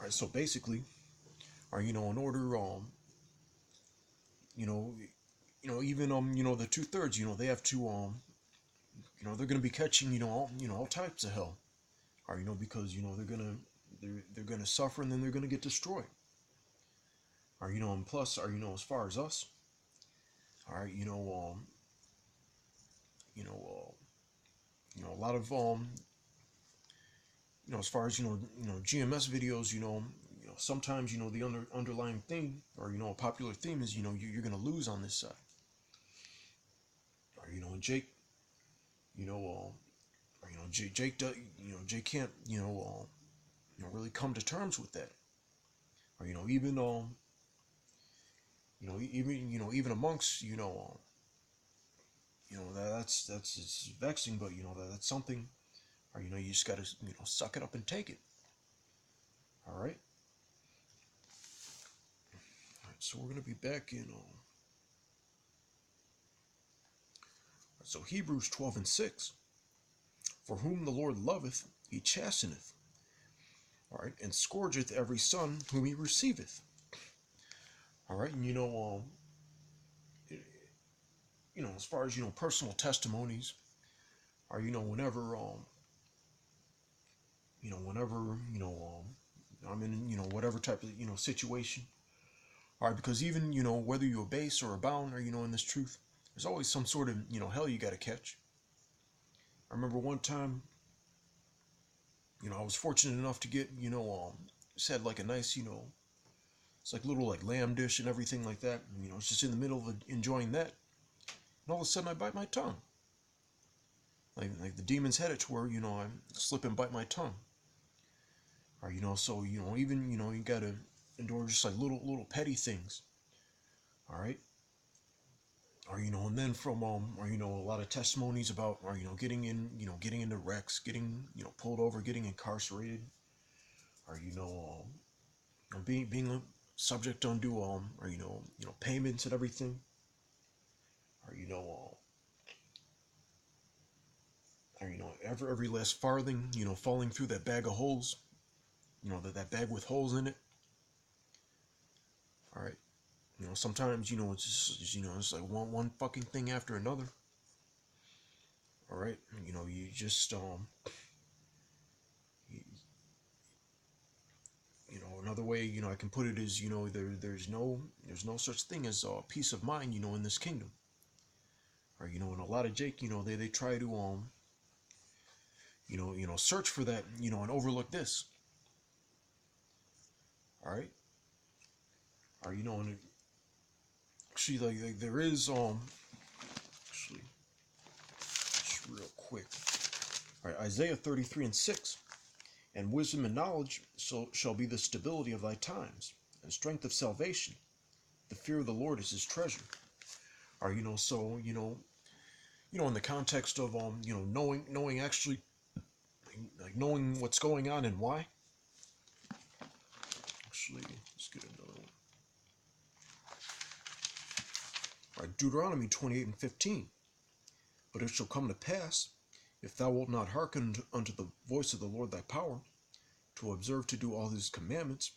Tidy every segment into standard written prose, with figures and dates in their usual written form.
right, so basically, in order, you know, even the 2/3, they have to, they're gonna be catching, all types of hell, because they're gonna suffer and then they're gonna get destroyed. And plus, as far as us, all right, a lot of as far as GMS videos, sometimes the underlying theme, or a popular theme is you're gonna lose on this side. Or and Jake, Jake does, Jake can't really come to terms with that. Or even even amongst that's it's vexing, but that's something. Or you just gotta suck it up and take it. All right. All right. So we're gonna be back in. So Hebrews 12:6. For whom the Lord loveth, he chasteneth. All right, and scourgeth every son whom he receiveth. All right, and as far as personal testimonies, or whenever whenever I'm in whatever type of situation. All right, because even whether you abase or abound, or in this truth, there's always some sort of hell you got to catch. I remember one time, I was fortunate enough to get just had like a nice it's like little like lamb dish and everything like that. And, it's just in the middle of enjoying that, and all of a sudden I bite my tongue. Like the demons had it to where I slip and bite my tongue. Or so even you gotta endure just like little petty things. All right. Or and then from or a lot of testimonies about or getting into wrecks, getting pulled over, getting incarcerated, or being subject unto or payments and everything, or or every last farthing falling through that bag of holes, that bag with holes in it. All right. Sometimes it's just it's like one fucking thing after another. All right. You just you, another way I can put it is there's no such thing as peace of mind in this kingdom. Or and a lot of Jake they try to search for that and overlook this. All right. Or and actually like there is actually just real quick. All right, Isaiah 33:6. And wisdom and knowledge shall be the stability of thy times, and strength of salvation. The fear of the Lord is his treasure. Or so in the context of knowing actually like knowing what's going on and why. Actually, let's get another one. All right, Deuteronomy 28:15. But it shall come to pass, if thou wilt not hearken unto the voice of the Lord thy power, to observe to do all his commandments,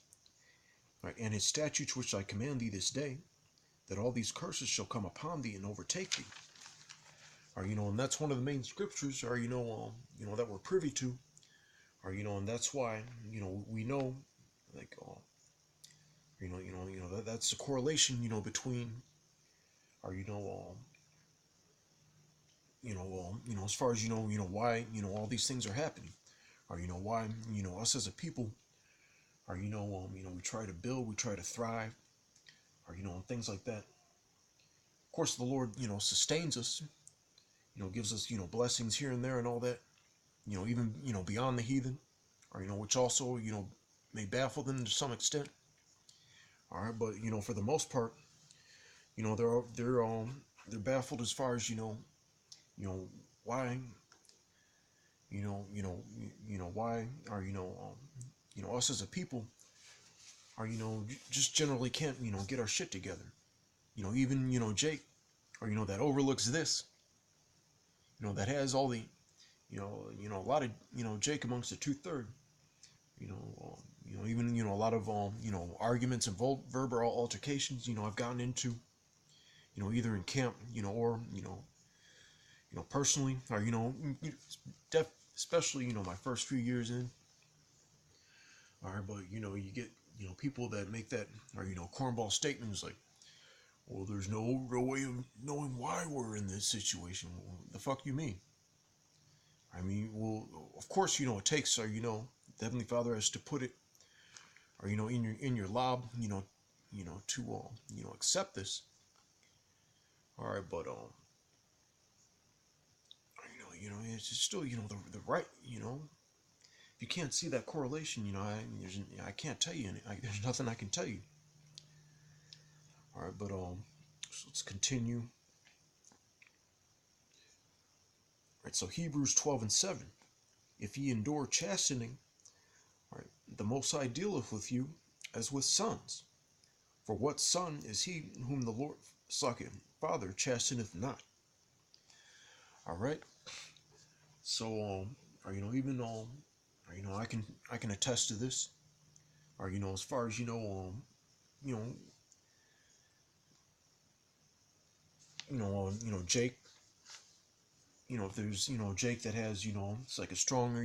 right, and his statutes which I command thee this day, that all these curses shall come upon thee and overtake thee. Or and that's one of the main scriptures, or that we're privy to, or and that's why we know, like that's the correlation between, or as far as why all these things are happening, or why us as a people, or we try to build, we try to thrive, or and things like that. Of course, the Lord sustains us, gives us blessings here and there and all that, even beyond the heathen, or which also may baffle them to some extent. All right, but for the most part, they're baffled as far as why why are us as a people are just generally can't get our shit together. Even Jake, or that overlooks this, that has all the a lot of Jake amongst the 2/3, even a lot of arguments and verbal altercations, I've gotten into, either in camp, or personally, or especially my first few years in. All right, but you get people that make that, or cornball statements like, well, there's no real way of knowing why we're in this situation. Well, the fuck you mean? I mean, well, of course, it takes, or the Heavenly Father has to put it, or in your lob, to accept this. All right, but it's just still, the right, if you can't see that correlation, I can't tell you there's nothing I can tell you. All right, but so let's continue. All right, so Hebrews 12:7. If ye endure chastening, all right, the Most High dealeth with you as with sons. For what son is he whom the Lord, Father, chasteneth not? All right. So or even or I can attest to this. Or as far as you know Jake. If there's Jake that has it's like a stronger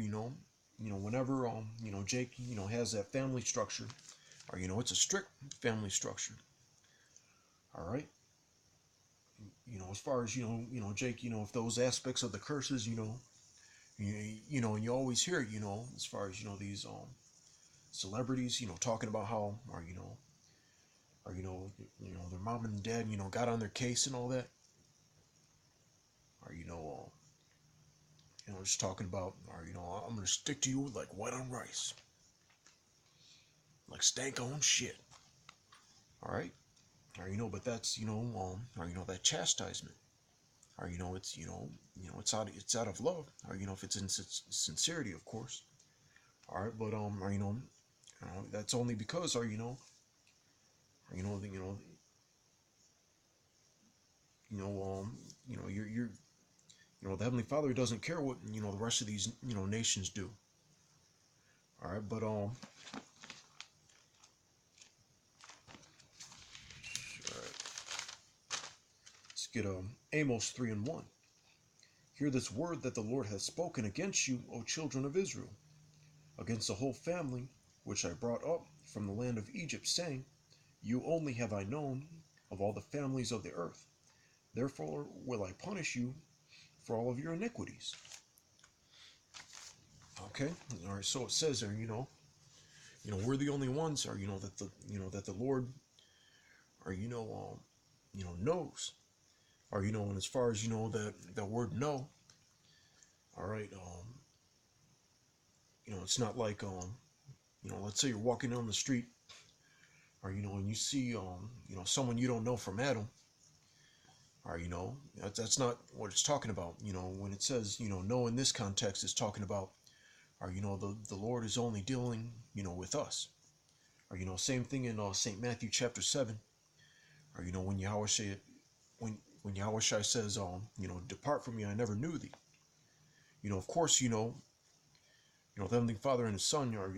whenever Jake has that family structure, or it's a strict family structure. All right. As far as Jake, if those aspects of the curses, and you always hear it, as far as these celebrities, talking about how, or their mom and dad, got on their case and all that, or just talking about, or I'm gonna stick to you like white on rice, like stank on shit. All right, or but that's or that chastisement, or it's out of love, or if it's in sincerity, of course. All right, but or that's only because, or or you're the Heavenly Father doesn't care what the rest of these nations do. All right, but all right, let's get Amos 3:1. Hear this word that the Lord hath spoken against you, O children of Israel, against the whole family which I brought up from the land of Egypt, saying, you only have I known of all the families of the earth. Therefore will I punish you for all of your iniquities. Okay, all right. So it says there, we're the only ones, or that the Lord, or knows, or and as far as that word know, all right, it's not like let's say you're walking down the street, or and you see someone you don't know from Adam, or that's not what it's talking about. When it says know in this context, it's talking about, or the Lord is only dealing with us, or same thing in Saint Matthew chapter 7, or when Yahushua when Yahushua says depart from me, I never knew thee. Of course the Heavenly Father and His Son are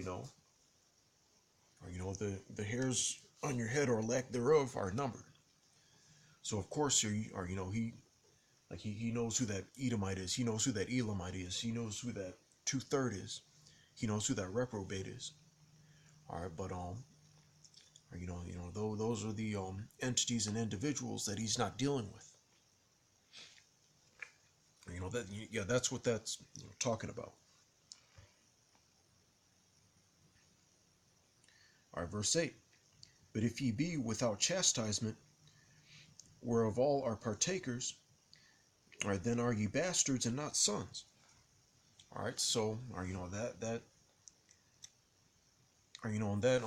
or the hairs on your head or lack thereof are numbered. So of course he knows who that Edomite is. He knows who that Elamite is. He knows who that 2/3 is. He knows who that reprobate is. All right, but those are the entities and individuals that He's not dealing with. That's what that's talking about. All right, verse 8. But if ye be without chastisement, whereof all are partakers, all right, then are ye bastards and not sons. All right, so that or and that